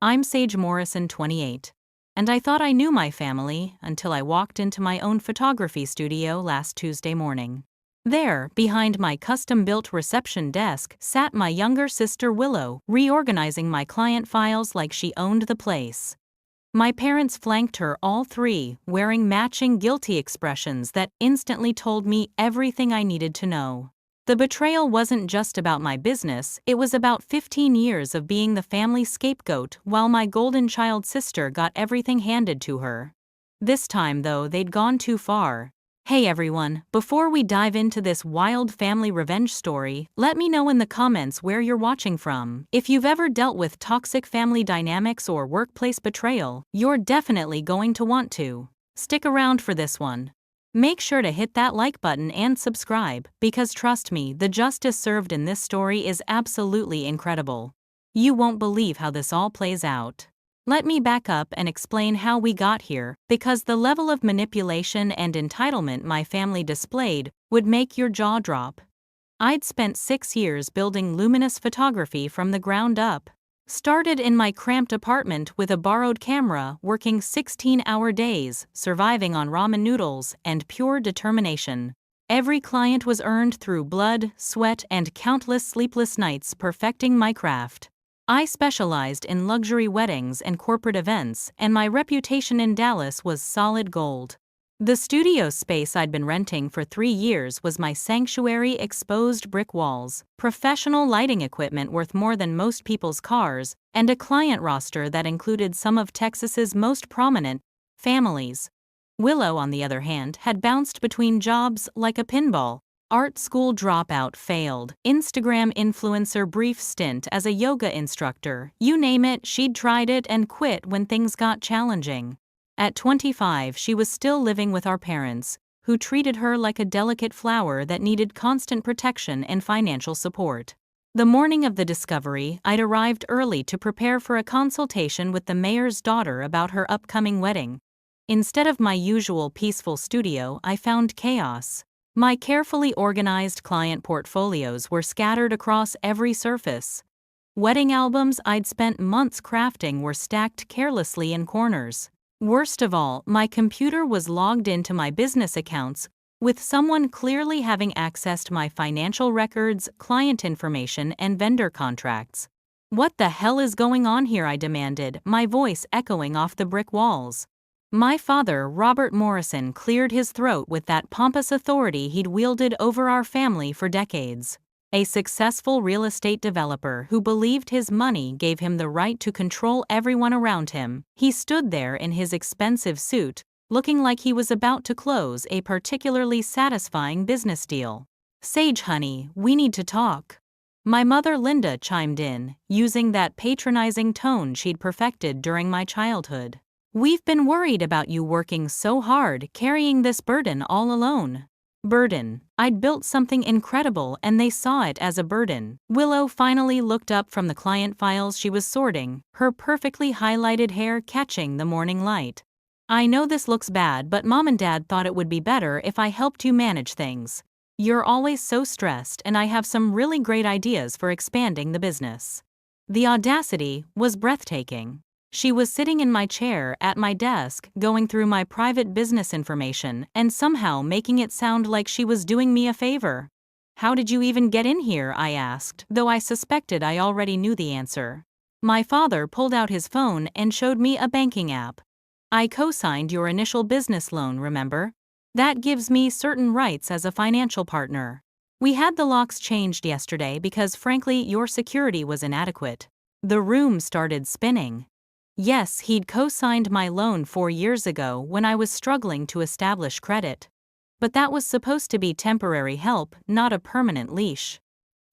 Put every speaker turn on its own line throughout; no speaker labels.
I'm Sage Morrison, 28. And I thought I knew my family until I walked into my own photography studio last Tuesday morning. There, behind my custom-built reception desk, sat my younger sister Willow, reorganizing my client files like she owned the place. My parents flanked her, all three, wearing matching guilty expressions that instantly told me everything I needed to know. The betrayal wasn't just about my business, it was about 15 years of being the family scapegoat while my golden child sister got everything handed to her. This time, though, they'd gone too far. Hey everyone, before we dive into this wild family revenge story, let me know in the comments where you're watching from. If you've ever dealt with toxic family dynamics or workplace betrayal, you're definitely going to want to stick around for this one. Make sure to hit that like button and subscribe, because trust me, the justice served in this story is absolutely incredible. You won't believe how this all plays out. Let me back up and explain how we got here, because the level of manipulation and entitlement my family displayed would make your jaw drop. I'd spent 6 years building luminous photography from the ground up. Started in my cramped apartment with a borrowed camera, working 16-hour days, surviving on ramen noodles, and pure determination. Every client was earned through blood, sweat, and countless sleepless nights perfecting my craft. I specialized in luxury weddings and corporate events, and my reputation in Dallas was solid gold. The studio space I'd been renting for 3 years was my sanctuary: exposed brick walls, professional lighting equipment worth more than most people's cars, and a client roster that included some of Texas's most prominent families. Willow, on the other hand, had bounced between jobs like a pinball. Art school dropout, failed Instagram influencer, brief stint as a yoga instructor. You name it, she'd tried it and quit when things got challenging. At 25, she was still living with our parents, who treated her like a delicate flower that needed constant protection and financial support. The morning of the discovery, I'd arrived early to prepare for a consultation with the mayor's daughter about her upcoming wedding. Instead of my usual peaceful studio, I found chaos. My carefully organized client portfolios were scattered across every surface. Wedding albums I'd spent months crafting were stacked carelessly in corners. Worst of all, my computer was logged into my business accounts, with someone clearly having accessed my financial records, client information, and vendor contracts. What the hell is going on here? I demanded, my voice echoing off the brick walls. My father, Robert Morrison, cleared his throat with that pompous authority he'd wielded over our family for decades. A successful real estate developer who believed his money gave him the right to control everyone around him, he stood there in his expensive suit, looking like he was about to close a particularly satisfying business deal. Sage, honey, we need to talk. My mother Linda chimed in, using that patronizing tone she'd perfected during my childhood. We've been worried about you working so hard, carrying this burden all alone. Burden. I'd built something incredible and they saw it as a burden. Willow finally looked up from the client files she was sorting, her perfectly highlighted hair catching the morning light. I know this looks bad, but Mom and Dad thought it would be better if I helped you manage things. You're always so stressed, and I have some really great ideas for expanding the business. The audacity was breathtaking. She was sitting in my chair at my desk, going through my private business information and somehow making it sound like she was doing me a favor. How did you even get in here? I asked, though I suspected I already knew the answer. My father pulled out his phone and showed me a banking app. I co-signed your initial business loan, remember? That gives me certain rights as a financial partner. We had the locks changed yesterday because, frankly, your security was inadequate. The room started spinning. Yes, he'd co-signed my loan 4 years ago when I was struggling to establish credit. But that was supposed to be temporary help, not a permanent leash.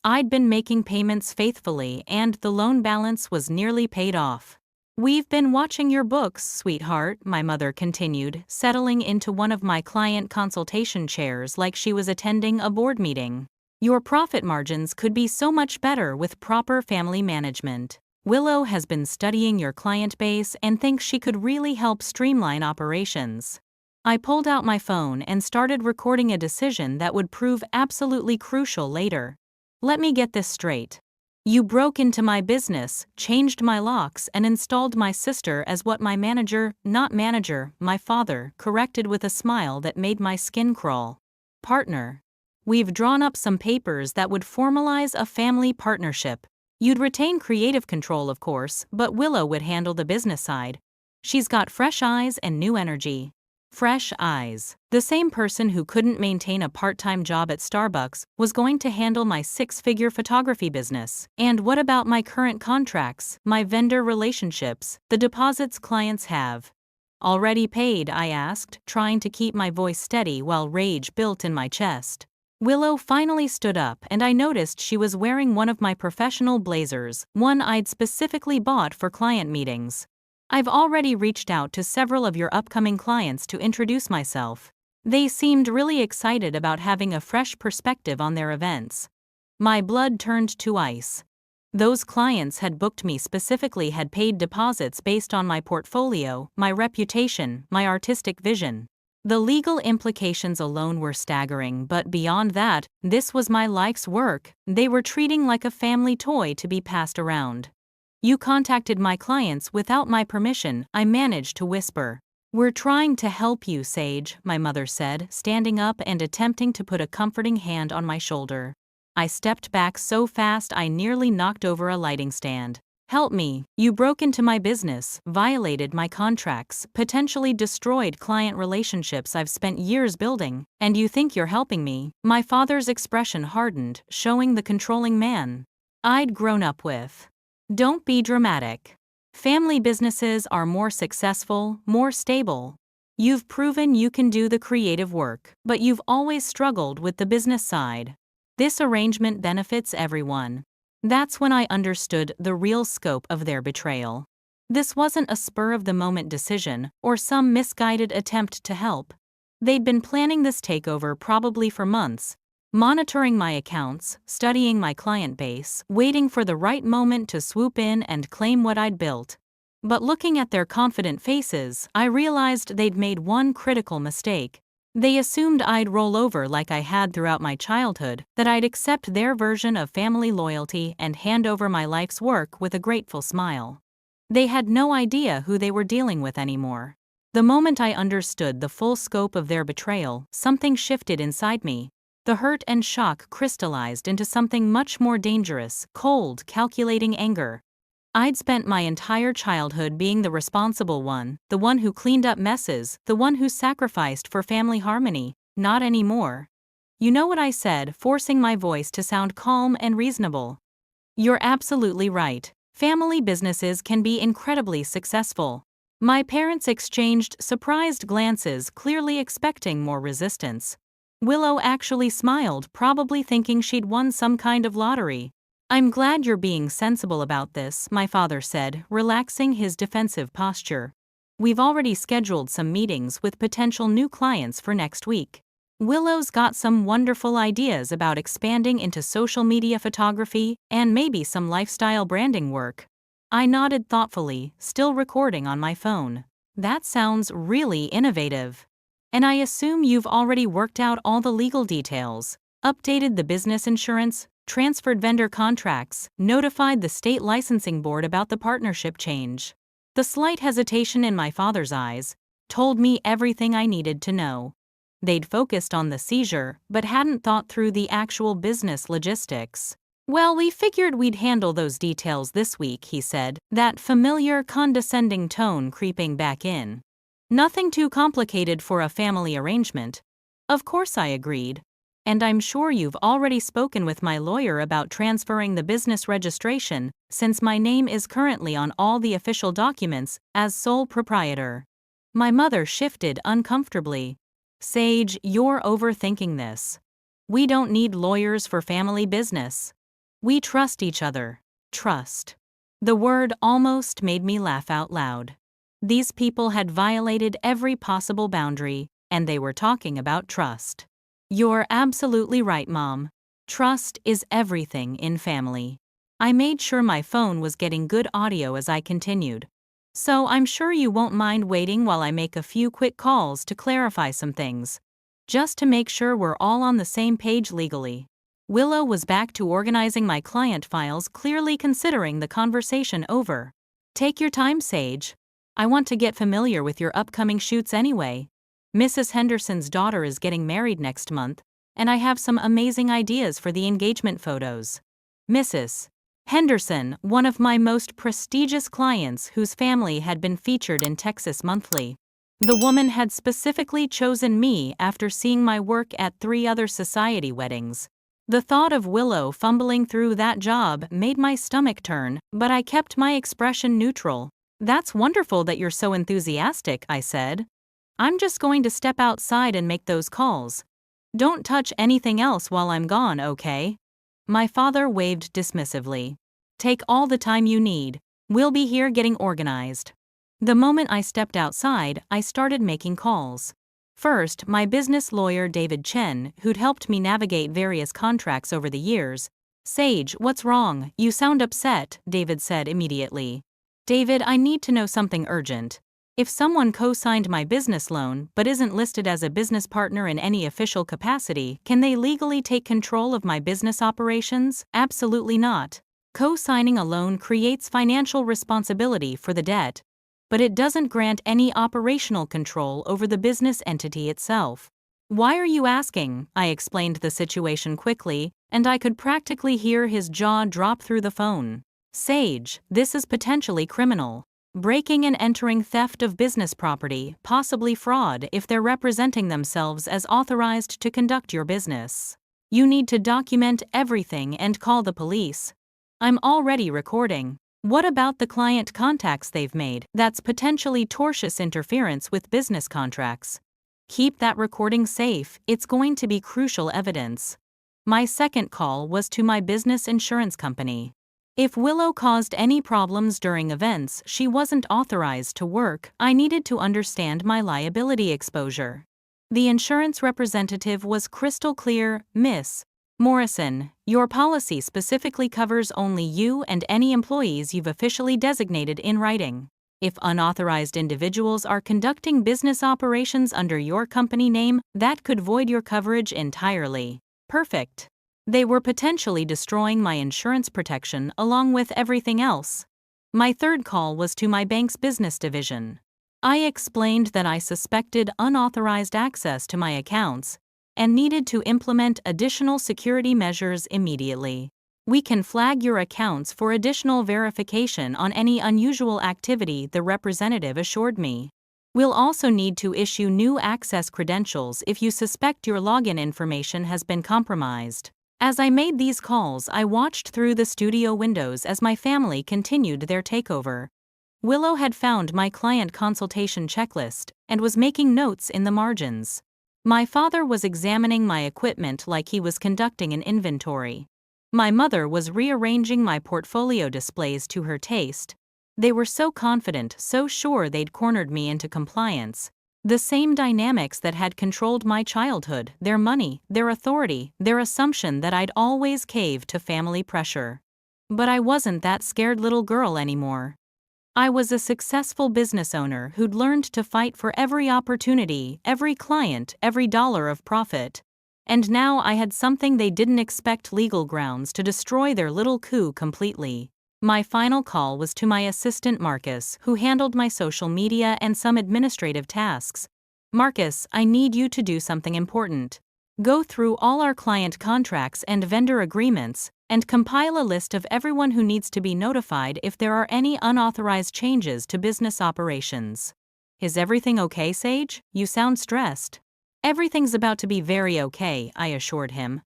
I'd been making payments faithfully and the loan balance was nearly paid off. We've been watching your books, sweetheart, my mother continued, settling into one of my client consultation chairs like she was attending a board meeting. Your profit margins could be so much better with proper family management. Willow has been studying your client base and thinks she could really help streamline operations. I pulled out my phone and started recording a decision that would prove absolutely crucial later. Let me get this straight. You broke into my business, changed my locks, and installed my sister as what my manager, my father, corrected with a smile that made my skin crawl. Partner. We've drawn up some papers that would formalize a family partnership. You'd retain creative control, of course, but Willow would handle the business side. She's got fresh eyes and new energy. Fresh eyes. The same person who couldn't maintain a part-time job at Starbucks was going to handle my six-figure photography business. And what about my current contracts, my vendor relationships, the deposits clients have? Already paid, I asked, trying to keep my voice steady while rage built in my chest. Willow finally stood up, and I noticed she was wearing one of my professional blazers, one I'd specifically bought for client meetings. I've already reached out to several of your upcoming clients to introduce myself. They seemed really excited about having a fresh perspective on their events. My blood turned to ice. Those clients had booked me specifically, had paid deposits based on my portfolio, my reputation, my artistic vision. The legal implications alone were staggering, but beyond that, this was my life's work. They were treating like a family toy to be passed around. You contacted my clients without my permission, I managed to whisper. We're trying to help you, Sage, my mother said, standing up and attempting to put a comforting hand on my shoulder. I stepped back so fast I nearly knocked over a lighting stand. Help me. You broke into my business, violated my contracts, potentially destroyed client relationships I've spent years building, and you think you're helping me? My father's expression hardened, showing the controlling man I'd grown up with. Don't be dramatic. Family businesses are more successful, more stable. You've proven you can do the creative work, but you've always struggled with the business side. This arrangement benefits everyone. That's when I understood the real scope of their betrayal. This wasn't a spur-of-the-moment decision or some misguided attempt to help. They'd been planning this takeover probably for months, monitoring my accounts, studying my client base, waiting for the right moment to swoop in and claim what I'd built. But looking at their confident faces, I realized they'd made one critical mistake. They assumed I'd roll over like I had throughout my childhood, that I'd accept their version of family loyalty and hand over my life's work with a grateful smile. They had no idea who they were dealing with anymore. The moment I understood the full scope of their betrayal, something shifted inside me. The hurt and shock crystallized into something much more dangerous, cold, calculating anger. I'd spent my entire childhood being the responsible one, the one who cleaned up messes, the one who sacrificed for family harmony. Not anymore. You know what I said, forcing my voice to sound calm and reasonable. You're absolutely right. Family businesses can be incredibly successful. My parents exchanged surprised glances, clearly expecting more resistance. Willow actually smiled, probably thinking she'd won some kind of lottery. I'm glad you're being sensible about this, my father said, relaxing his defensive posture. We've already scheduled some meetings with potential new clients for next week. Willow's got some wonderful ideas about expanding into social media photography and maybe some lifestyle branding work. I nodded thoughtfully, still recording on my phone. That sounds really innovative. And I assume you've already worked out all the legal details, updated the business insurance, transferred vendor contracts, notified the state licensing board about the partnership change. The slight hesitation in my father's eyes told me everything I needed to know. They'd focused on the seizure, but hadn't thought through the actual business logistics. Well, we figured we'd handle those details this week, he said, that familiar, condescending tone creeping back in. Nothing too complicated for a family arrangement. Of course, I agreed. And I'm sure you've already spoken with my lawyer about transferring the business registration, since my name is currently on all the official documents as sole proprietor. My mother shifted uncomfortably. Sage, you're overthinking this. We don't need lawyers for family business. We trust each other. Trust. The word almost made me laugh out loud. These people had violated every possible boundary, and they were talking about trust. You're absolutely right, Mom. Trust is everything in family. I made sure my phone was getting good audio as I continued. So I'm sure you won't mind waiting while I make a few quick calls to clarify some things. Just to make sure we're all on the same page legally. Willow was back to organizing my client files, clearly considering the conversation over. Take your time, Sage. I want to get familiar with your upcoming shoots anyway. Mrs. Henderson's daughter is getting married next month, and I have some amazing ideas for the engagement photos. Mrs. Henderson, one of my most prestigious clients whose family had been featured in Texas Monthly. The woman had specifically chosen me after seeing my work at 3 other society weddings. The thought of Willow fumbling through that job made my stomach turn, but I kept my expression neutral. That's wonderful that you're so enthusiastic, I said. I'm just going to step outside and make those calls. Don't touch anything else while I'm gone, okay? My father waved dismissively. Take all the time you need. We'll be here getting organized. The moment I stepped outside, I started making calls. First, my business lawyer David Chen, who'd helped me navigate various contracts over the years. Sage, what's wrong? You sound upset, David said immediately. David, I need to know something urgent. If someone co-signed my business loan but isn't listed as a business partner in any official capacity, can they legally take control of my business operations? Absolutely not. Co-signing a loan creates financial responsibility for the debt, but it doesn't grant any operational control over the business entity itself. Why are you asking? I explained the situation quickly, and I could practically hear his jaw drop through the phone. Sage, this is potentially criminal. Breaking and entering, theft of business property, possibly fraud if they're representing themselves as authorized to conduct your business. You need to document everything and call the police. I'm already recording. What about the client contacts they've made? That's potentially tortious interference with business contracts. Keep that recording safe, it's going to be crucial evidence. My second call was to my business insurance company. If Willow caused any problems during events she wasn't authorized to work, I needed to understand my liability exposure. The insurance representative was crystal clear. Miss Morrison, your policy specifically covers only you and any employees you've officially designated in writing. If unauthorized individuals are conducting business operations under your company name, that could void your coverage entirely. Perfect. They were potentially destroying my insurance protection along with everything else. My third call was to my bank's business division. I explained that I suspected unauthorized access to my accounts and needed to implement additional security measures immediately. We can flag your accounts for additional verification on any unusual activity, the representative assured me. We'll also need to issue new access credentials if you suspect your login information has been compromised. As I made these calls, I watched through the studio windows as my family continued their takeover. Willow had found my client consultation checklist and was making notes in the margins. My father was examining my equipment like he was conducting an inventory. My mother was rearranging my portfolio displays to her taste. They were so confident, so sure they'd cornered me into compliance. The same dynamics that had controlled my childhood, their money, their authority, their assumption that I'd always cave to family pressure. But I wasn't that scared little girl anymore. I was a successful business owner who'd learned to fight for every opportunity, every client, every dollar of profit. And now I had something they didn't expect: legal grounds to destroy their little coup completely. My final call was to my assistant Marcus, who handled my social media and some administrative tasks. Marcus, I need you to do something important. Go through all our client contracts and vendor agreements, and compile a list of everyone who needs to be notified if there are any unauthorized changes to business operations. Is everything okay, Sage? You sound stressed. Everything's about to be very okay, I assured him.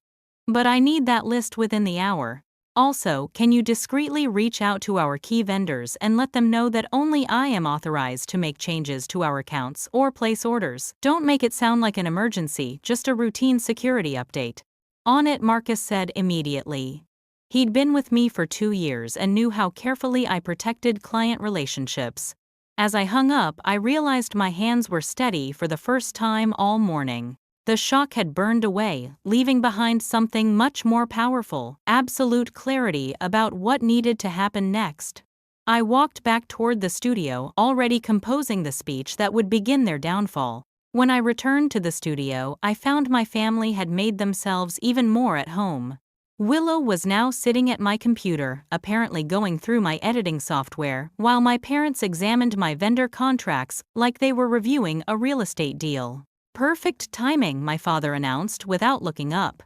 But I need that list within the hour. Also, can you discreetly reach out to our key vendors and let them know that only I am authorized to make changes to our accounts or place orders? Don't make it sound like an emergency, just a routine security update. On it, Marcus said immediately. He'd been with me for 2 years and knew how carefully I protected client relationships. As I hung up, I realized my hands were steady for the first time all morning. The shock had burned away, leaving behind something much more powerful: absolute clarity about what needed to happen next. I walked back toward the studio, already composing the speech that would begin their downfall. When I returned to the studio, I found my family had made themselves even more at home. Willow was now sitting at my computer, apparently going through my editing software, while my parents examined my vendor contracts like they were reviewing a real estate deal. Perfect timing, my father announced without looking up.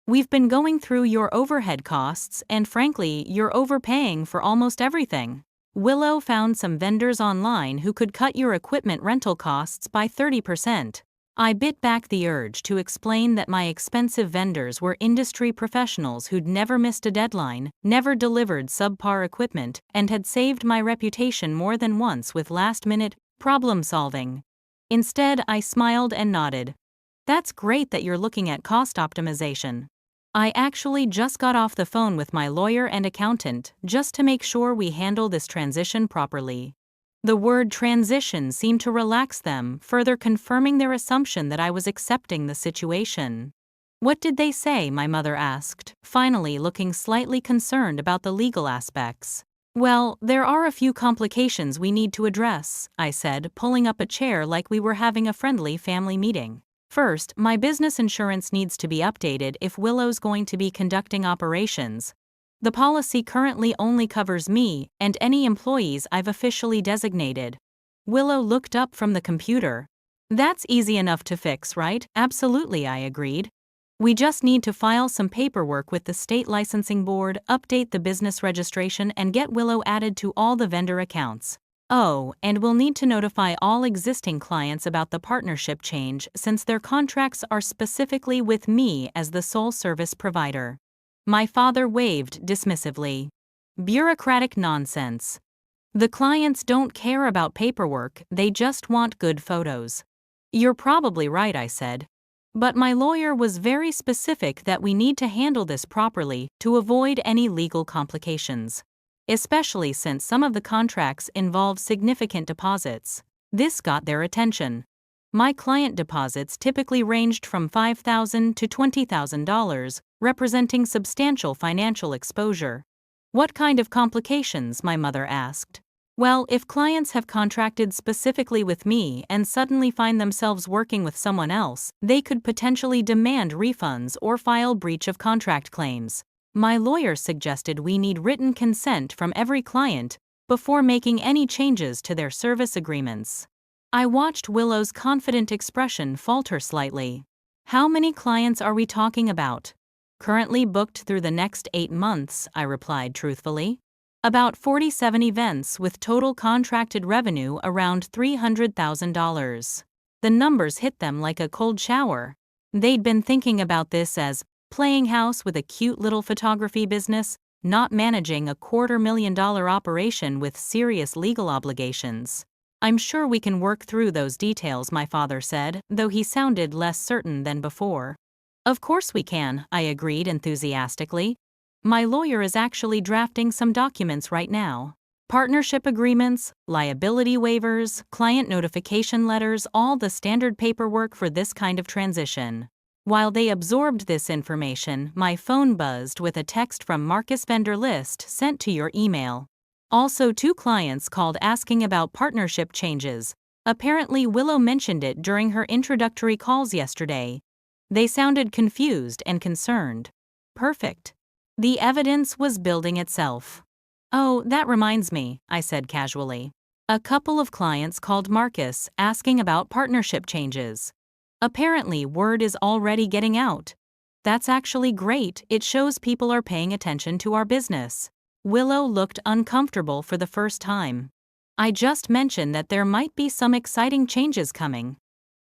We've been going through your overhead costs, and frankly, you're overpaying for almost everything. Willow found some vendors online who could cut your equipment rental costs by 30%. I bit back the urge to explain that my expensive vendors were industry professionals who'd never missed a deadline, never delivered subpar equipment, and had saved my reputation more than once with last-minute problem solving. Instead, I smiled and nodded. That's great that you're looking at cost optimization. I actually just got off the phone with my lawyer and accountant just to make sure we handle this transition properly. The word transition seemed to relax them, further confirming their assumption that I was accepting the situation. What did they say? My mother asked, finally looking slightly concerned about the legal aspects. Well, there are a few complications we need to address, I said, pulling up a chair like we were having a friendly family meeting. First, my business insurance needs to be updated if Willow's going to be conducting operations. The policy currently only covers me and any employees I've officially designated. Willow looked up from the computer. That's easy enough to fix, right? Absolutely, I agreed. We just need to file some paperwork with the state licensing board, update the business registration, and get Willow added to all the vendor accounts. Oh, and we'll need to notify all existing clients about the partnership change since their contracts are specifically with me as the sole service provider. My father waved dismissively. Bureaucratic nonsense. The clients don't care about paperwork, they just want good photos. You're probably right, I said. But my lawyer was very specific that we need to handle this properly to avoid any legal complications. Especially since some of the contracts involve significant deposits. This got their attention. My client deposits typically ranged from $5,000 to $20,000, representing substantial financial exposure. What kind of complications? My mother asked. Well, if clients have contracted specifically with me and suddenly find themselves working with someone else, they could potentially demand refunds or file breach of contract claims. My lawyer suggested we need written consent from every client before making any changes to their service agreements. I watched Willow's confident expression falter slightly. How many clients are we talking about? Currently booked through the next 8 months, I replied truthfully. About 47 events with total contracted revenue around $300,000. The numbers hit them like a cold shower. They'd been thinking about this as playing house with a cute little photography business, not managing a $250,000 operation with serious legal obligations. I'm sure we can work through those details, my father said, though he sounded less certain than before. Of course we can, I agreed enthusiastically. My lawyer is actually drafting some documents right now. Partnership agreements, liability waivers, client notification letters, all the standard paperwork for this kind of transition. While they absorbed this information, my phone buzzed with a text from Marcus Vendor List sent to your email. Also, 2 clients called asking about partnership changes. Apparently, Willow mentioned it during her introductory calls yesterday. They sounded confused and concerned. Perfect. The evidence was building itself. Oh, that reminds me, I said casually. A couple of clients called Marcus asking about partnership changes. Apparently, word is already getting out. That's actually great, it shows people are paying attention to our business. Willow looked uncomfortable for the first time. I just mentioned that there might be some exciting changes coming.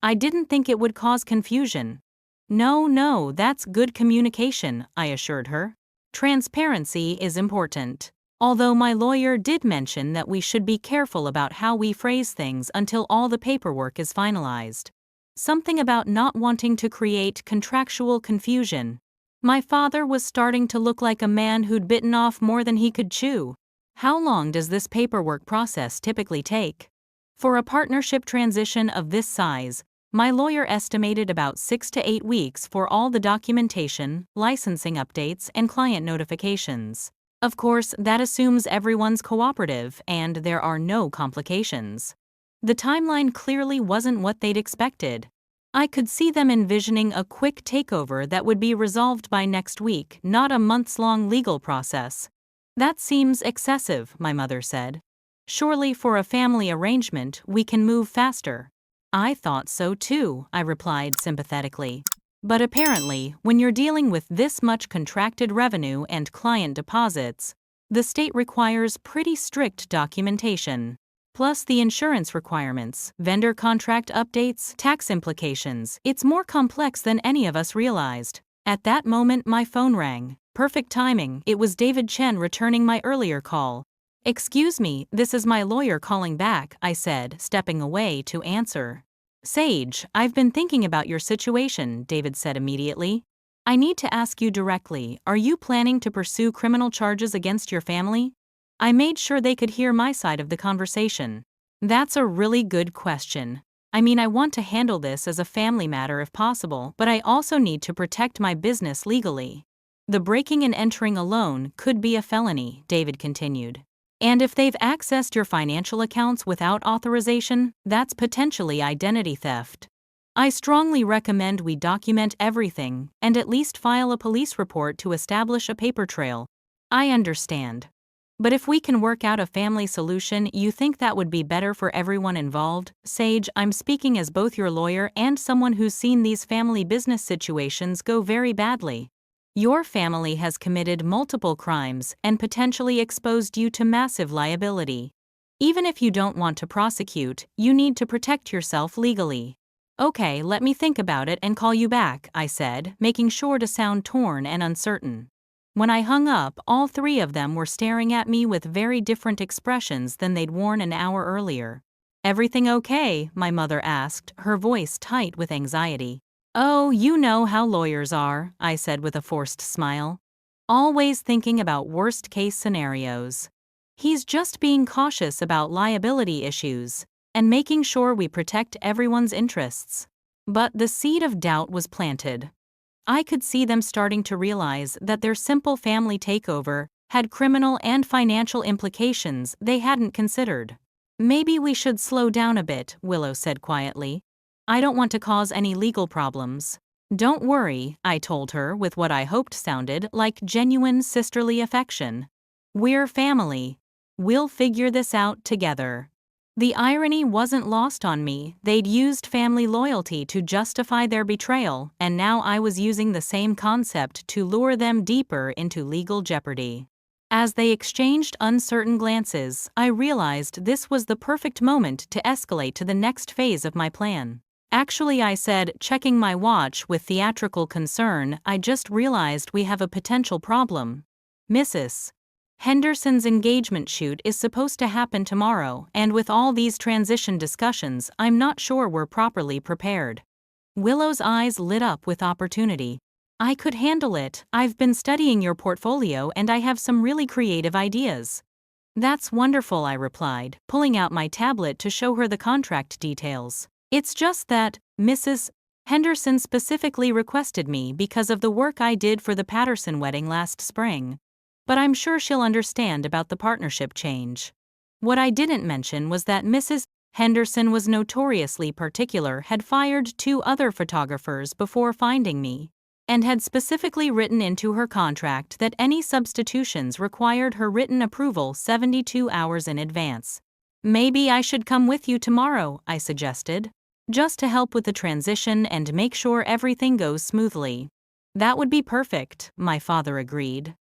I didn't think it would cause confusion. No, that's good communication, I assured her. Transparency is important. Although my lawyer did mention that we should be careful about how we phrase things until all the paperwork is finalized. Something about not wanting to create contractual confusion. My father was starting to look like a man who'd bitten off more than he could chew. How long does this paperwork process typically take? For a partnership transition of this size, my lawyer estimated about 6 to 8 weeks for all the documentation, licensing updates, and client notifications. Of course, that assumes everyone's cooperative and there are no complications. The timeline clearly wasn't what they'd expected. I could see them envisioning a quick takeover that would be resolved by next week, not a months-long legal process. That seems excessive, my mother said. Surely for a family arrangement, we can move faster. I thought so too, I replied sympathetically. But apparently, when you're dealing with this much contracted revenue and client deposits, the state requires pretty strict documentation. Plus the insurance requirements, vendor contract updates, tax implications. It's more complex than any of us realized. At that moment, my phone rang. Perfect timing, it was David Chen returning my earlier call. "Excuse me, this is my lawyer calling back," I said, stepping away to answer. "Sage, I've been thinking about your situation," David said immediately. "I need to ask you directly, are you planning to pursue criminal charges against your family?" I made sure they could hear my side of the conversation. "That's a really good question. I mean, I want to handle this as a family matter if possible, but I also need to protect my business legally. The breaking and entering alone could be a felony," David continued. "And if they've accessed your financial accounts without authorization, that's potentially identity theft. I strongly recommend we document everything and at least file a police report to establish a paper trail." "I understand. But if we can work out a family solution, you think that would be better for everyone involved?" "Sage, I'm speaking as both your lawyer and someone who's seen these family business situations go very badly. Your family has committed multiple crimes and potentially exposed you to massive liability. Even if you don't want to prosecute, you need to protect yourself legally." "Okay, let me think about it and call you back," I said, making sure to sound torn and uncertain. When I hung up, all three of them were staring at me with very different expressions than they'd worn an hour earlier. "Everything okay?" my mother asked, her voice tight with anxiety. "Oh, you know how lawyers are," I said with a forced smile. "Always thinking about worst-case scenarios. He's just being cautious about liability issues and making sure we protect everyone's interests." But the seed of doubt was planted. I could see them starting to realize that their simple family takeover had criminal and financial implications they hadn't considered. "Maybe we should slow down a bit," Willow said quietly. "I don't want to cause any legal problems." "Don't worry," I told her with what I hoped sounded like genuine sisterly affection. "We're family. We'll figure this out together." The irony wasn't lost on me. They'd used family loyalty to justify their betrayal, and now I was using the same concept to lure them deeper into legal jeopardy. As they exchanged uncertain glances, I realized this was the perfect moment to escalate to the next phase of my plan. "Actually," I said, checking my watch with theatrical concern, "I just realized we have a potential problem. Mrs. Henderson's engagement shoot is supposed to happen tomorrow, and with all these transition discussions, I'm not sure we're properly prepared." Willow's eyes lit up with opportunity. "I could handle it. I've been studying your portfolio and I have some really creative ideas." "That's wonderful," I replied, pulling out my tablet to show her the contract details. "It's just that Mrs. Henderson specifically requested me because of the work I did for the Patterson wedding last spring. But I'm sure she'll understand about the partnership change." What I didn't mention was that Mrs. Henderson was notoriously particular, had fired 2 other photographers before finding me, and had specifically written into her contract that any substitutions required her written approval 72 hours in advance. "Maybe I should come with you tomorrow," I suggested, "just to help with the transition and make sure everything goes smoothly." "That would be perfect," my father agreed.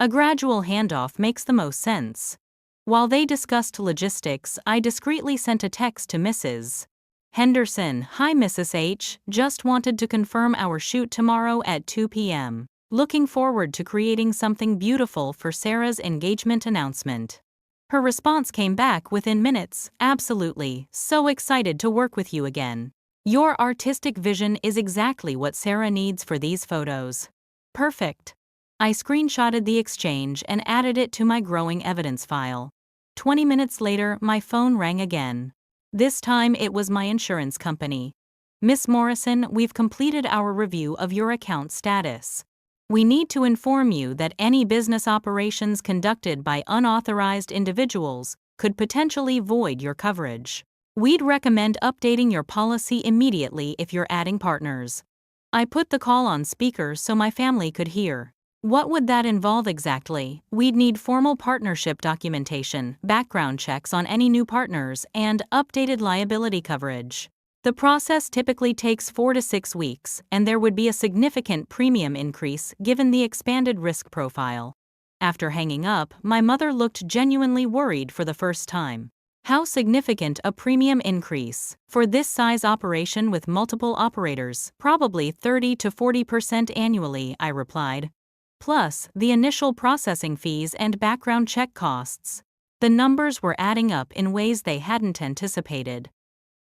"A gradual handoff makes the most sense." While they discussed logistics, I discreetly sent a text to Mrs. Henderson. "Hi Mrs. H, just wanted to confirm our shoot tomorrow at 2 p.m. Looking forward to creating something beautiful for Sarah's engagement announcement." Her response came back within minutes. "Absolutely, so excited to work with you again. Your artistic vision is exactly what Sarah needs for these photos." "Perfect." I screenshotted the exchange and added it to my growing evidence file. 20 minutes later, my phone rang again. This time it was my insurance company. "Miss Morrison, we've completed our review of your account status. We need to inform you that any business operations conducted by unauthorized individuals could potentially void your coverage. We'd recommend updating your policy immediately if you're adding partners. I put the call on speaker so my family could hear. What would that involve exactly? We'd need formal partnership documentation, background checks on any new partners, and updated liability coverage. The process typically takes 4 to 6 weeks, and there would be a significant premium increase given the expanded risk profile. After hanging up, my mother looked genuinely worried for the first time. How significant a premium increase? For this size operation with multiple operators, probably 30 to 40% annually, I replied. Plus, the initial processing fees and background check costs. The numbers were adding up in ways they hadn't anticipated.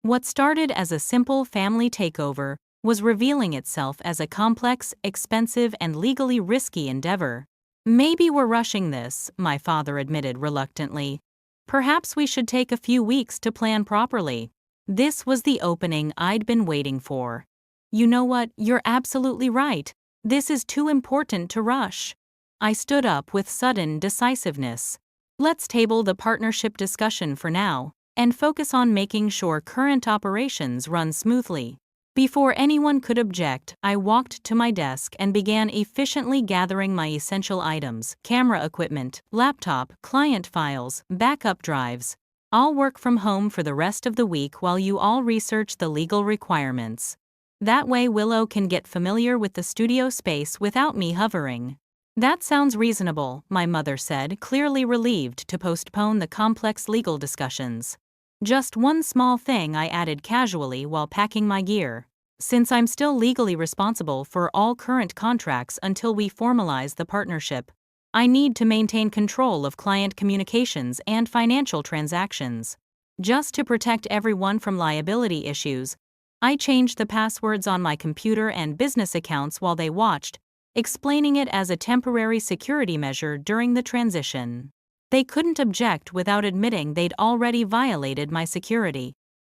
What started as a simple family takeover was revealing itself as a complex, expensive, and legally risky endeavor. Maybe we're rushing this, my father admitted reluctantly. Perhaps we should take a few weeks to plan properly. This was the opening I'd been waiting for. You know what, you're absolutely right. This is too important to rush. I stood up with sudden decisiveness. Let's table the partnership discussion for now, and focus on making sure current operations run smoothly. Before anyone could object, I walked to my desk and began efficiently gathering my essential items: camera equipment, laptop, client files, backup drives. I'll work from home for the rest of the week while you all research the legal requirements. That way Willow can get familiar with the studio space without me hovering. That sounds reasonable, my mother said, clearly relieved to postpone the complex legal discussions. Just one small thing, I added casually while packing my gear. Since I'm still legally responsible for all current contracts until we formalize the partnership, I need to maintain control of client communications and financial transactions. Just to protect everyone from liability issues, I changed the passwords on my computer and business accounts while they watched, explaining it as a temporary security measure during the transition. They couldn't object without admitting they'd already violated my security.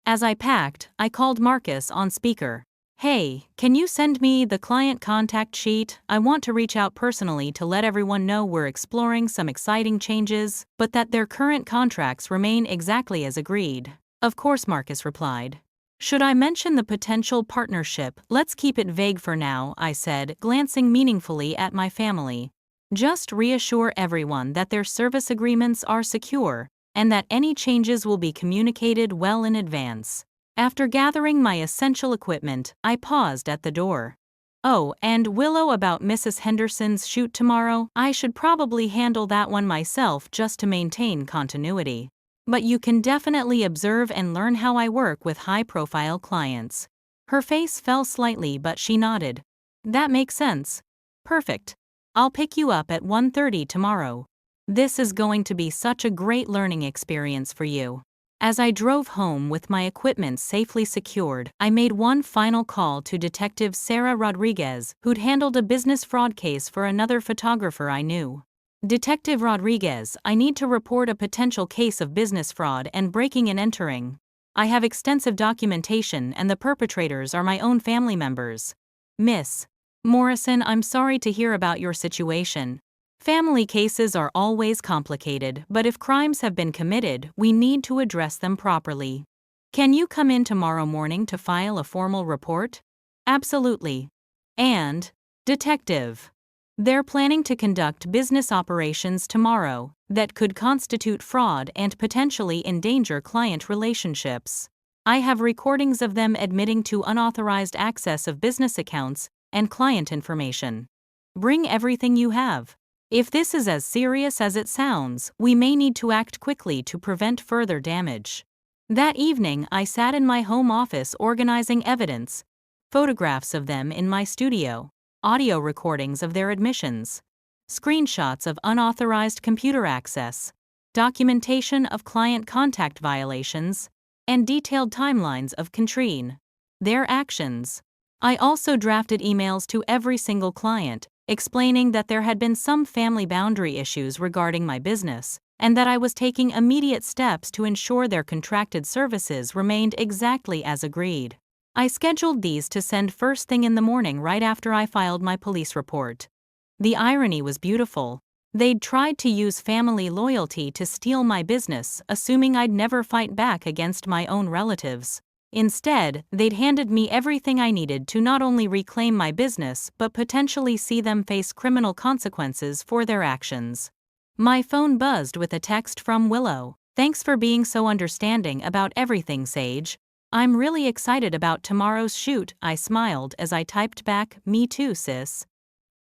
As I packed, I called Marcus on speaker. Hey, can you send me the client contact sheet? I want to reach out personally to let everyone know we're exploring some exciting changes, but that their current contracts remain exactly as agreed. Of course, Marcus replied. Should I mention the potential partnership? Let's keep it vague for now, I said, glancing meaningfully at my family. Just reassure everyone that their service agreements are secure, and that any changes will be communicated well in advance. After gathering my essential equipment, I paused at the door. Oh, and Willow, about Mrs. Henderson's shoot tomorrow, I should probably handle that one myself just to maintain continuity. But you can definitely observe and learn how I work with high-profile clients. Her face fell slightly, but she nodded. That makes sense. Perfect. I'll pick you up at 1:30 tomorrow. This is going to be such a great learning experience for you. As I drove home with my equipment safely secured, I made one final call to Detective Sarah Rodriguez, who'd handled a business fraud case for another photographer I knew. Detective Rodriguez, I need to report a potential case of business fraud and breaking and entering. I have extensive documentation and the perpetrators are my own family members. Miss Morrison, I'm sorry to hear about your situation. Family cases are always complicated, but if crimes have been committed, we need to address them properly. Can you come in tomorrow morning to file a formal report? Absolutely. And, Detective, they're planning to conduct business operations tomorrow that could constitute fraud and potentially endanger client relationships. I have recordings of them admitting to unauthorized access of business accounts and client information. Bring everything you have. If this is as serious as it sounds, we may need to act quickly to prevent further damage. That evening, I sat in my home office organizing evidence, photographs of them in my studio, audio recordings of their admissions, screenshots of unauthorized computer access, documentation of client contact violations, and detailed timelines of their actions. I also drafted emails to every single client, explaining that there had been some family boundary issues regarding my business, and that I was taking immediate steps to ensure their contracted services remained exactly as agreed. I scheduled these to send first thing in the morning right after I filed my police report. The irony was beautiful. They'd tried to use family loyalty to steal my business, assuming I'd never fight back against my own relatives. Instead, they'd handed me everything I needed to not only reclaim my business but potentially see them face criminal consequences for their actions. My phone buzzed with a text from Willow. "Thanks for being so understanding about everything, Sage. I'm really excited about tomorrow's shoot," I smiled as I typed back, "Me too, sis.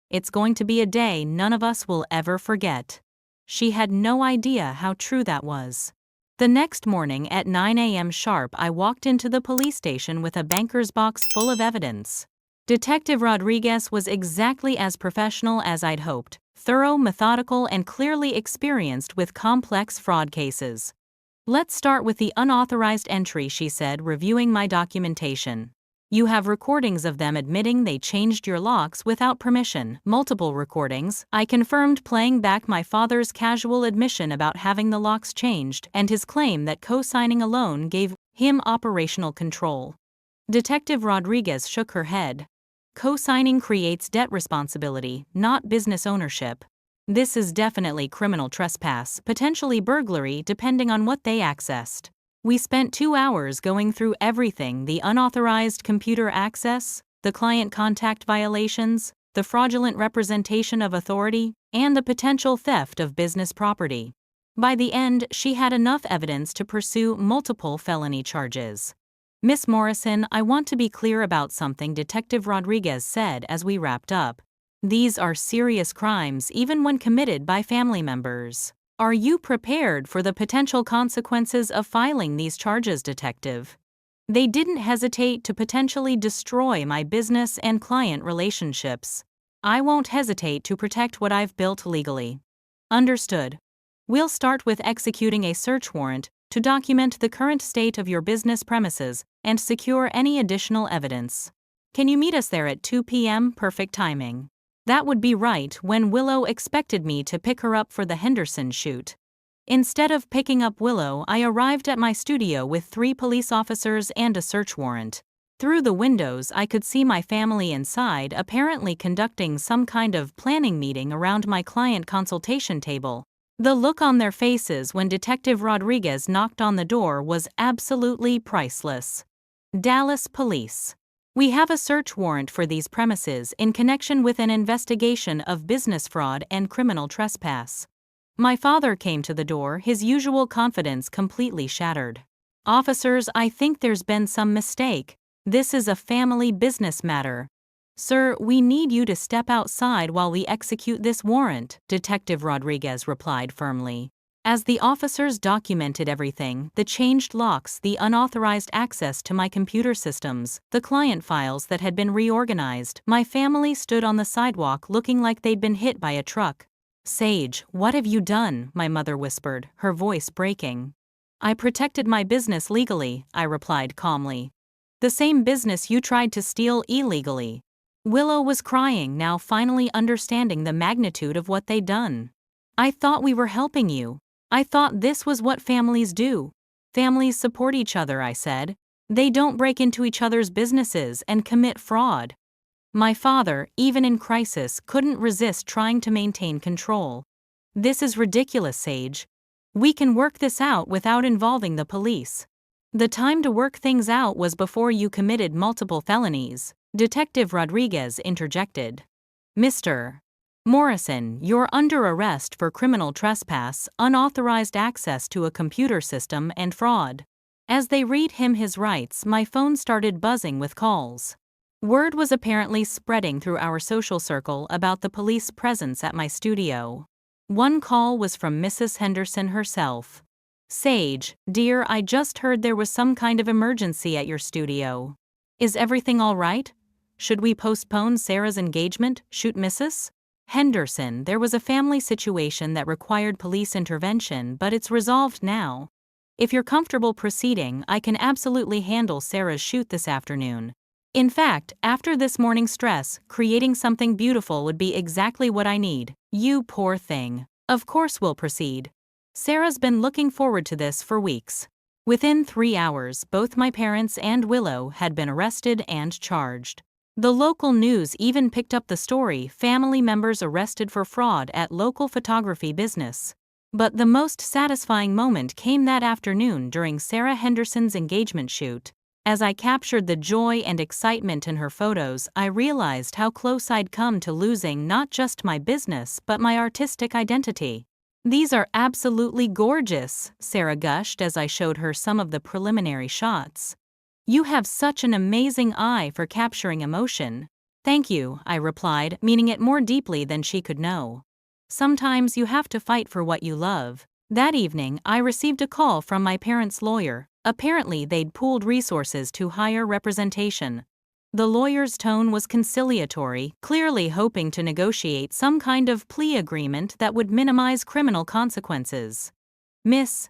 It's going to be a day none of us will ever forget." She had no idea how true that was. The next morning at 9 a.m. sharp, I walked into the police station with a banker's box full of evidence. Detective Rodriguez was exactly as professional as I'd hoped, thorough, methodical, and clearly experienced with complex fraud cases. "Let's start with the unauthorized entry," she said, reviewing my documentation. "You have recordings of them admitting they changed your locks without permission." "Multiple recordings," I confirmed, playing back my father's casual admission about having the locks changed and his claim that co-signing a loan gave him operational control. Detective Rodriguez shook her head. "Co-signing creates debt responsibility, not business ownership. This is definitely criminal trespass, potentially burglary depending on what they accessed." We spent 2 hours going through everything: the unauthorized computer access, the client contact violations, the fraudulent representation of authority, and the potential theft of business property. By the end, she had enough evidence to pursue multiple felony charges. "Miss Morrison, I want to be clear about something," Detective Rodriguez said as we wrapped up. "These are serious crimes even when committed by family members. Are you prepared for the potential consequences of filing these charges, Detective? They didn't hesitate to potentially destroy my business and client relationships. I won't hesitate to protect what I've built legally." "Understood. We'll start with executing a search warrant to document the current state of your business premises and secure any additional evidence. Can you meet us there at 2 p.m.? Perfect timing." That would be right when Willow expected me to pick her up for the Henderson shoot. Instead of picking up Willow, I arrived at my studio with 3 police officers and a search warrant. Through the windows, I could see my family inside, apparently conducting some kind of planning meeting around my client consultation table. The look on their faces when Detective Rodriguez knocked on the door was absolutely priceless. "Dallas Police. We have a search warrant for these premises in connection with an investigation of business fraud and criminal trespass." My father came to the door, his usual confidence completely shattered. "Officers, I think there's been some mistake. This is a family business matter." "Sir, we need you to step outside while we execute this warrant," Detective Rodriguez replied firmly. As the officers documented everything, the changed locks, the unauthorized access to my computer systems, the client files that had been reorganized, my family stood on the sidewalk looking like they'd been hit by a truck. "Sage, what have you done?" my mother whispered, her voice breaking. "I protected my business legally," I replied calmly. "The same business you tried to steal illegally." Willow was crying, now finally understanding the magnitude of what they'd done. "I thought we were helping you. I thought this was what families do." "Families support each other," I said. "They don't break into each other's businesses and commit fraud." My father, even in crisis, couldn't resist trying to maintain control. "This is ridiculous, Sage. We can work this out without involving the police." "The time to work things out was before you committed multiple felonies," Detective Rodriguez interjected. "Mr. Morrison, you're under arrest for criminal trespass, unauthorized access to a computer system, and fraud." As they read him his rights, my phone started buzzing with calls. Word was apparently spreading through our social circle about the police presence at my studio. One call was from Mrs. Henderson herself. "Sage, dear, I just heard there was some kind of emergency at your studio. Is everything all right? Should we postpone Sarah's engagement? Shoot Mrs. Henderson, there was a family situation that required police intervention, but it's resolved now. If you're comfortable proceeding, I can absolutely handle Sarah's shoot this afternoon. In fact, after this morning's stress, creating something beautiful would be exactly what I need." "You poor thing. Of course we'll proceed. Sarah's been looking forward to this for weeks." Within 3 hours, both my parents and Willow had been arrested and charged. The local news even picked up the story: family members arrested for fraud at local photography business. But the most satisfying moment came that afternoon during Sarah Henderson's engagement shoot. As I captured the joy and excitement in her photos, I realized how close I'd come to losing not just my business but my artistic identity. "These are absolutely gorgeous," Sarah gushed as I showed her some of the preliminary shots. "You have such an amazing eye for capturing emotion." "Thank you," I replied, meaning it more deeply than she could know. Sometimes you have to fight for what you love. That evening, I received a call from my parents' lawyer. Apparently, they'd pooled resources to hire representation. The lawyer's tone was conciliatory, clearly hoping to negotiate some kind of plea agreement that would minimize criminal consequences. "Miss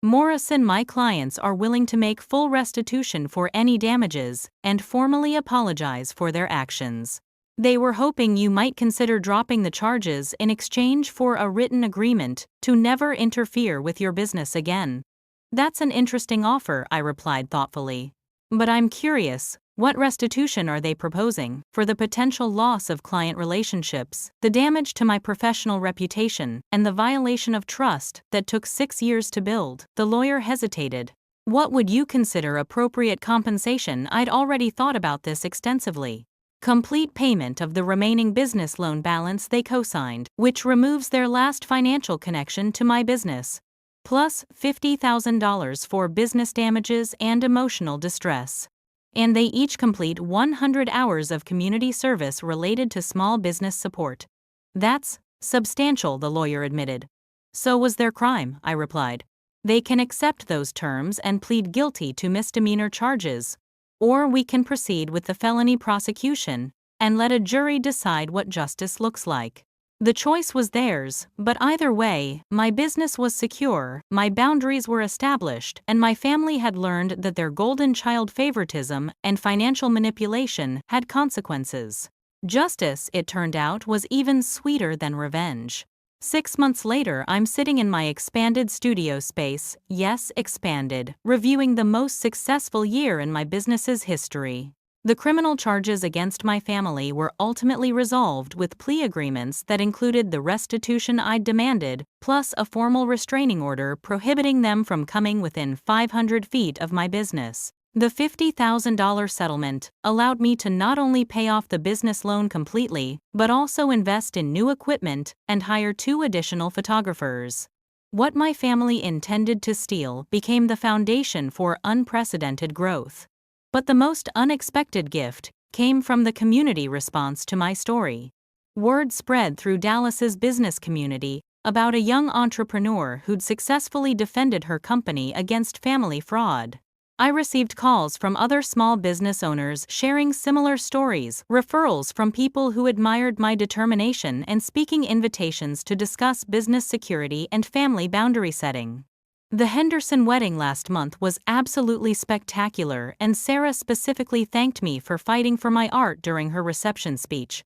Morrison, my clients are willing to make full restitution for any damages and formally apologize for their actions. They were hoping you might consider dropping the charges in exchange for a written agreement to never interfere with your business again." "That's an interesting offer," I replied thoughtfully. "But I'm curious, what restitution are they proposing for the potential loss of client relationships, the damage to my professional reputation, and the violation of trust that took 6 years to build?" The lawyer hesitated. "What would you consider appropriate compensation?" I'd already thought about this extensively. "Complete payment of the remaining business loan balance they co-signed, which removes their last financial connection to my business, plus $50,000 for business damages and emotional distress. And they each complete 100 hours of community service related to small business support." "That's substantial," the lawyer admitted. "So was their crime," I replied. "They can accept those terms and plead guilty to misdemeanor charges, or we can proceed with the felony prosecution and let a jury decide what justice looks like." The choice was theirs, but either way, my business was secure, my boundaries were established, and my family had learned that their golden child favoritism and financial manipulation had consequences. Justice, it turned out, was even sweeter than revenge. 6 months later, I'm sitting in my expanded studio space, yes, expanded, reviewing the most successful year in my business's history. The criminal charges against my family were ultimately resolved with plea agreements that included the restitution I'd demanded, plus a formal restraining order prohibiting them from coming within 500 feet of my business. The $50,000 settlement allowed me to not only pay off the business loan completely, but also invest in new equipment and hire 2 additional photographers. What my family intended to steal became the foundation for unprecedented growth. But the most unexpected gift came from the community response to my story. Word spread through Dallas's business community about a young entrepreneur who'd successfully defended her company against family fraud. I received calls from other small business owners sharing similar stories, referrals from people who admired my determination, and speaking invitations to discuss business security and family boundary setting. The Henderson wedding last month was absolutely spectacular, and Sarah specifically thanked me for fighting for my art during her reception speech.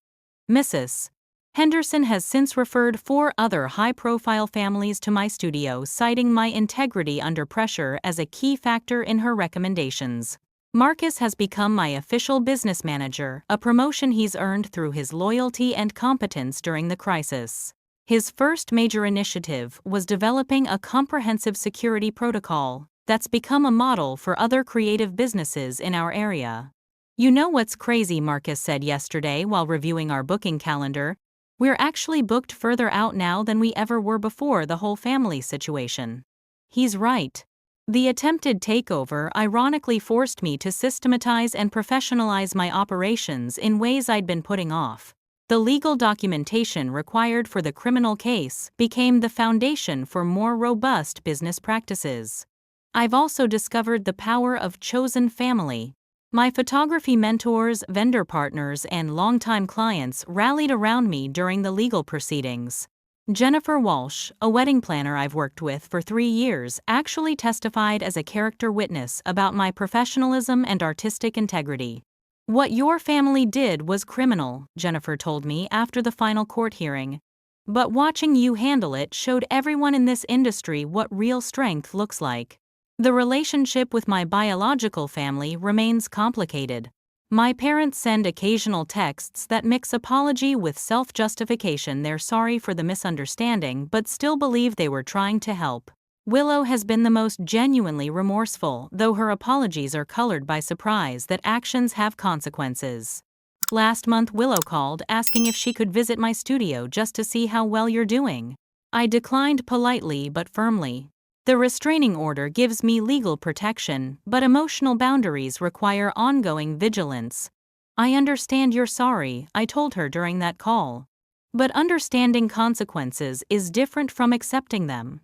Mrs. Henderson has since referred 4 other high-profile families to my studio, citing my integrity under pressure as a key factor in her recommendations. Marcus has become my official business manager, a promotion he's earned through his loyalty and competence during the crisis. His first major initiative was developing a comprehensive security protocol that's become a model for other creative businesses in our area. "You know what's crazy?" Marcus said yesterday while reviewing our booking calendar. "We're actually booked further out now than we ever were before the whole family situation." He's right. The attempted takeover ironically forced me to systematize and professionalize my operations in ways I'd been putting off. The legal documentation required for the criminal case became the foundation for more robust business practices. I've also discovered the power of chosen family. My photography mentors, vendor partners, and longtime clients rallied around me during the legal proceedings. Jennifer Walsh, a wedding planner I've worked with for 3 years, actually testified as a character witness about my professionalism and artistic integrity. "What your family did was criminal," Jennifer told me after the final court hearing. "But watching you handle it showed everyone in this industry what real strength looks like." The relationship with my biological family remains complicated. My parents send occasional texts that mix apology with self-justification. They're sorry for the misunderstanding but still believe they were trying to help. Willow has been the most genuinely remorseful, though her apologies are colored by surprise that actions have consequences. Last month, Willow called asking if she could visit my studio just to see how well you're doing. I declined politely but firmly. The restraining order gives me legal protection, but emotional boundaries require ongoing vigilance. I understand you're sorry, I told her during that call. But understanding consequences is different from accepting them.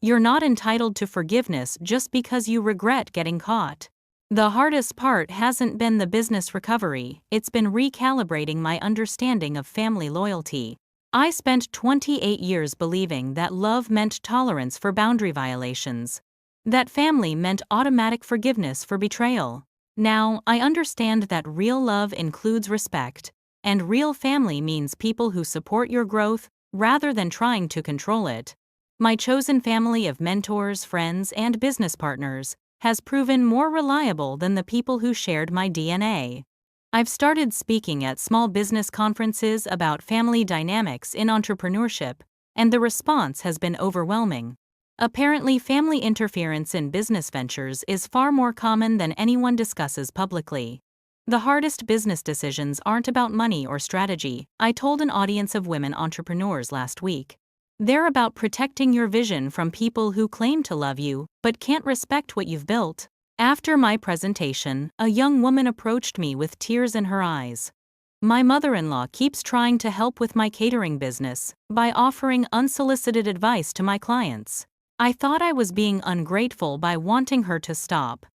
You're not entitled to forgiveness just because you regret getting caught. The hardest part hasn't been the business recovery, it's been recalibrating my understanding of family loyalty. I spent 28 years believing that love meant tolerance for boundary violations, that family meant automatic forgiveness for betrayal. Now, I understand that real love includes respect, and real family means people who support your growth rather than trying to control it. My chosen family of mentors, friends, and business partners has proven more reliable than the people who shared my DNA. I've started speaking at small business conferences about family dynamics in entrepreneurship, and the response has been overwhelming. Apparently, family interference in business ventures is far more common than anyone discusses publicly. The hardest business decisions aren't about money or strategy, I told an audience of women entrepreneurs last week. They're about protecting your vision from people who claim to love you but can't respect what you've built. After my presentation, a young woman approached me with tears in her eyes. My mother-in-law keeps trying to help with my catering business by offering unsolicited advice to my clients. I thought I was being ungrateful by wanting her to stop.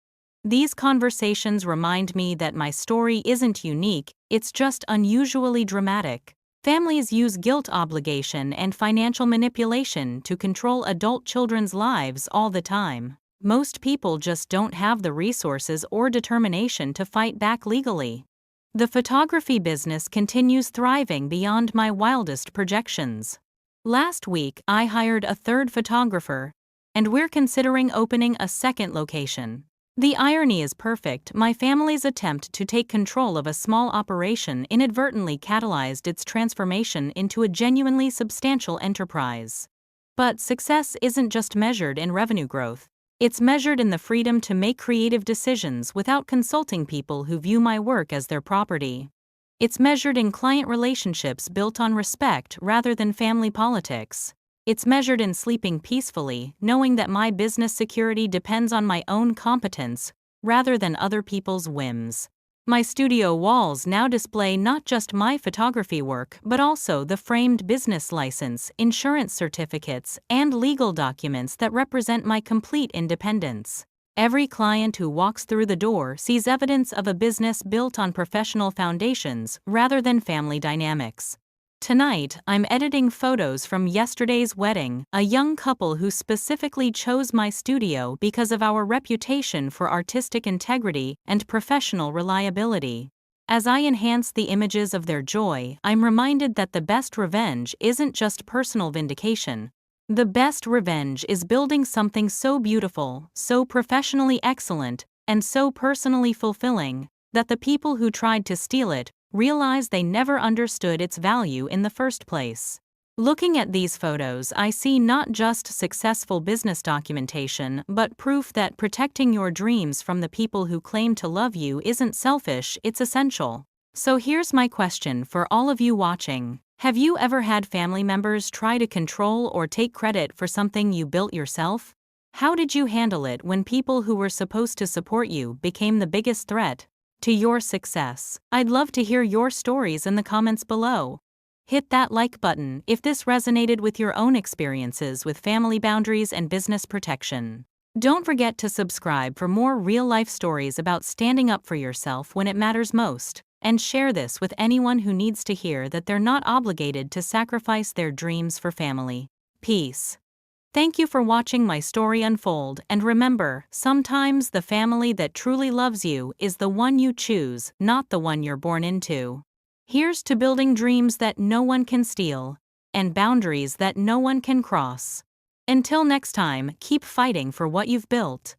These conversations remind me that my story isn't unique, it's just unusually dramatic. Families use guilt, obligation, and financial manipulation to control adult children's lives all the time. Most people just don't have the resources or determination to fight back legally. The photography business continues thriving beyond my wildest projections. Last week, I hired a third photographer, and we're considering opening a second location. The irony is perfect. My family's attempt to take control of a small operation inadvertently catalyzed its transformation into a genuinely substantial enterprise. But success isn't just measured in revenue growth. It's measured in the freedom to make creative decisions without consulting people who view my work as their property. It's measured in client relationships built on respect rather than family politics. It's measured in sleeping peacefully, knowing that my business security depends on my own competence rather than other people's whims. My studio walls now display not just my photography work but also the framed business license, insurance certificates, and legal documents that represent my complete independence. Every client who walks through the door sees evidence of a business built on professional foundations rather than family dynamics. Tonight, I'm editing photos from yesterday's wedding, a young couple who specifically chose my studio because of our reputation for artistic integrity and professional reliability. As I enhance the images of their joy, I'm reminded that the best revenge isn't just personal vindication. The best revenge is building something so beautiful, so professionally excellent, and so personally fulfilling, that the people who tried to steal it realize they never understood its value in the first place. Looking at these photos, I see not just successful business documentation, but proof that protecting your dreams from the people who claim to love you isn't selfish, it's essential. So here's my question for all of you watching. Have you ever had family members try to control or take credit for something you built yourself? How did you handle it when people who were supposed to support you became the biggest threat to your success? I'd love to hear your stories in the comments below. Hit that like button if this resonated with your own experiences with family boundaries and business protection. Don't forget to subscribe for more real-life stories about standing up for yourself when it matters most, and share this with anyone who needs to hear that they're not obligated to sacrifice their dreams for family. Peace. Thank you for watching my story unfold, and remember, sometimes the family that truly loves you is the one you choose, not the one you're born into. Here's to building dreams that no one can steal, and boundaries that no one can cross. Until next time, keep fighting for what you've built.